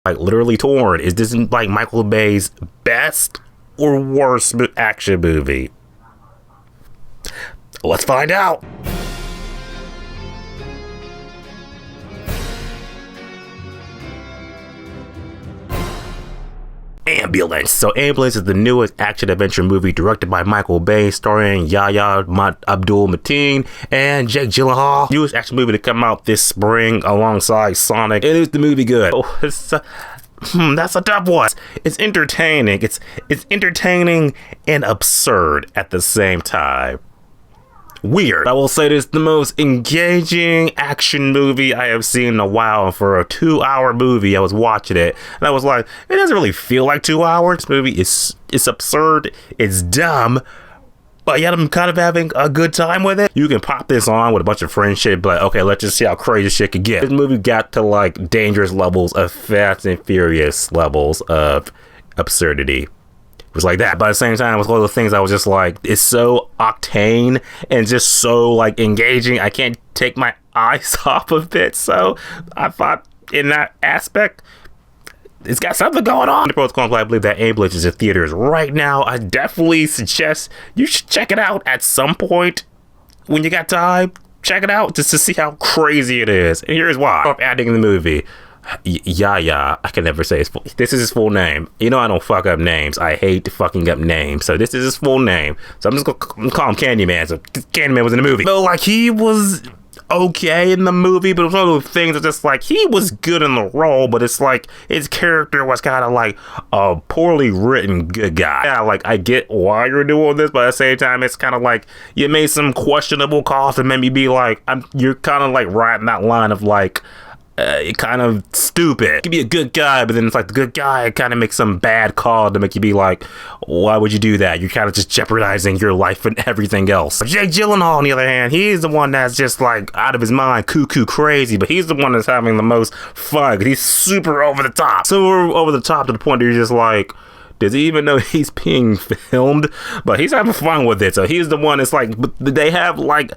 like literally torn. Is this like Michael Bay's best or worst action movie? Let's find out. Ambulance. So Ambulance is the newest action-adventure movie directed by Michael Bay, starring Yahya, Abdul-Mateen, and Jake Gyllenhaal. Newest action movie to come out this spring alongside Sonic. And is the movie good? Oh, that's a tough one. It's entertaining. It's entertaining and absurd at the same time. Weird. I will say this, the most engaging action movie I have seen in a while. For a 2-hour movie, I was watching it and I was like, it doesn't really feel like 2 hours. This movie is absurd, it's dumb, but yet I'm kind of having a good time with it. You can pop this on with a bunch of friends shit, but okay, let's just see how crazy shit could get. This movie got to like dangerous levels of Fast and Furious levels of absurdity. It was like that, but at the same time, it was one of the things I was just like, it's so octane and just so like engaging. I can't take my eyes off of it. So I thought in that aspect, it's got something going on. I believe that Ambulance is in theaters right now. I definitely suggest you should check it out at some point when you got time. Check it out just to see how crazy it is. And here's why. I'm adding in the movie. Yahya, I can never say his full. This is his full name. You know I don't fuck up names. I hate fucking up names. So this is his full name. So I'm just gonna call him Candyman. So Candyman was in the movie. So like he was okay in the movie, but it was one of those things that just like he was good in the role, but it's like his character was kind of like a poorly written good guy. Yeah, like I get why you're doing this, but at the same time, it's kind of like you made some questionable calls and made me be like, you're kind of like riding that line of like. Kind of stupid. You could be a good guy, but then it's like the good guy kind of makes some bad call to make you be like, why would you do that? You're kind of just jeopardizing your life and everything else. Jake Gyllenhaal, on the other hand, he's the one that's just like out of his mind, cuckoo crazy, but he's the one that's having the most fun. He's super over the top. Super over the top to the point where you're just like, does he even know he's being filmed? But he's having fun with it. So he's the one that's like, they have like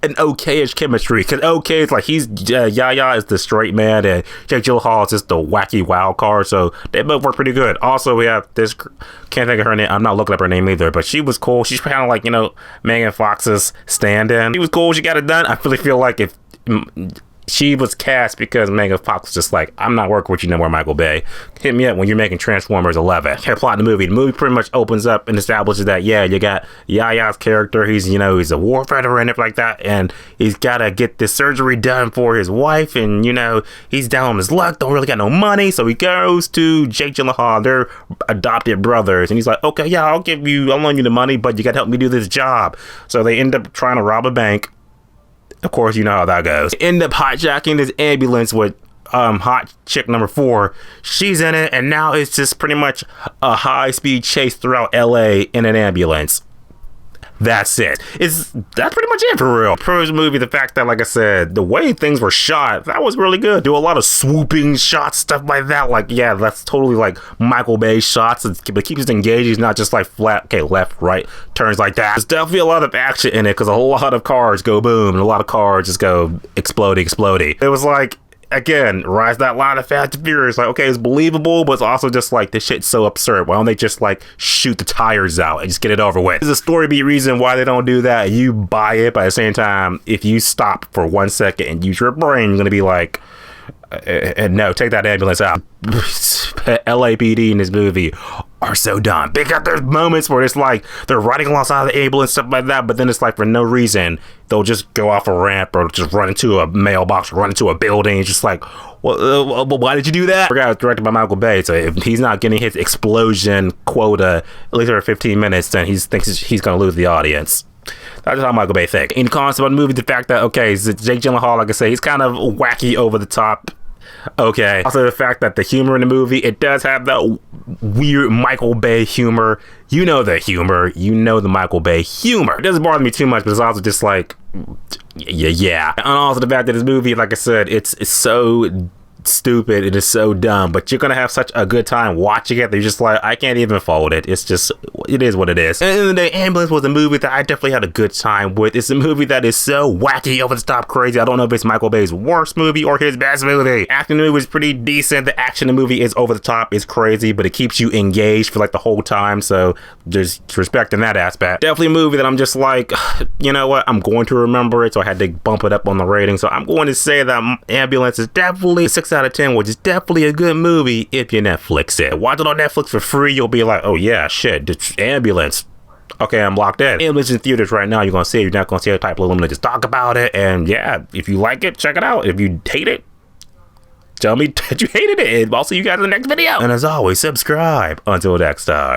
an okay-ish chemistry, because okay, it's like Yahya is the straight man and Jake Gyllenhaal is just the wacky wild card, so they both work pretty good. Also, we have this, can't think of her name, I'm not looking up her name either, but she was cool. She's kind of like, you know, Megan Fox's stand-in. She was cool, she got it done. I really feel like if she was cast because Megan Fox was just like, I'm not working with you no more, Michael Bay. Hit me up when you're making Transformers 11. Okay, plot in the movie. The movie pretty much opens up and establishes that, yeah, you got Yahya's character. He's a war veteran and everything like that. And he's got to get this surgery done for his wife. And, you know, he's down on his luck. Don't really got no money. So he goes to Jake Gyllenhaal. They're adopted brothers. And he's like, okay, yeah, I'll loan you the money, but you got to help me do this job. So they end up trying to rob a bank. Of course, you know how that goes. End up hijacking this ambulance with hot chick number 4. She's in it, and now it's just pretty much a high-speed chase throughout LA in an ambulance. That's it. That's pretty much it for real. For the movie, the fact that, like I said, the way things were shot, that was really good. Do a lot of swooping shots, stuff like that. Like, yeah, that's totally like Michael Bay shots. But it keeps us engaged. He's not just like flat, okay, left, right, turns like that. There's definitely a lot of action in it because a whole lot of cars go boom and a lot of cars just go exploding. It was like, again, rise that line of Fast and Furious. Like, okay, it's believable, but it's also just like, this shit's so absurd. Why don't they just like shoot the tires out and just get it over with? There's a story beat reason why they don't do that. You buy it, but at the same time, if you stop for 1 second and use your brain, you're gonna be like, no, take that ambulance out. LAPD in this movie are so dumb. Because there's moments where it's like they're riding alongside the ambulance, stuff like that, but then it's like for no reason they'll just go off a ramp or just run into a mailbox or run into a building. It's just like, well, why did you do that? I forgot it was directed by Michael Bay, so if he's not getting his explosion quota at least every 15 minutes, then he thinks he's gonna lose the audience. That's just how Michael Bay thinks. In the concept of the movie, the fact that, okay, Jake Gyllenhaal, like I say, he's kind of wacky, over the top. Okay. Also, the fact that the humor in the movie, it does have that weird Michael Bay humor. You know the humor. You know the Michael Bay humor. It doesn't bother me too much, but it's also just like, yeah. And also the fact that this movie, like I said, it's so stupid. It is so dumb, but you're gonna have such a good time watching it that you're just like, I can't even fold it. It's just, it is what it is. And then the Ambulance was a movie that I definitely had a good time with. It's a movie that is so wacky, over the top, crazy. I don't know if it's Michael Bay's worst movie or his best movie. Acting in the movie was pretty decent. The action in the movie is over the top, it's crazy, but it keeps you engaged for like the whole time. So just respect in that aspect. Definitely a movie that I'm just like, you know what? I'm going to remember it, so I had to bump it up on the rating. So I'm going to say that Ambulance is definitely 6 out of 10, which is definitely a good movie if you Netflix it. Watch it on Netflix for free. You'll be like, oh yeah, shit, it's Ambulance. Okay, I'm locked in. Ambulance in theaters right now. You're gonna see it. You're not gonna see a type of little just talk about it. And yeah, if you like it, check it out. If you hate it, tell me that you hated it. And I'll see you guys in the next video. And as always, subscribe. Until next time.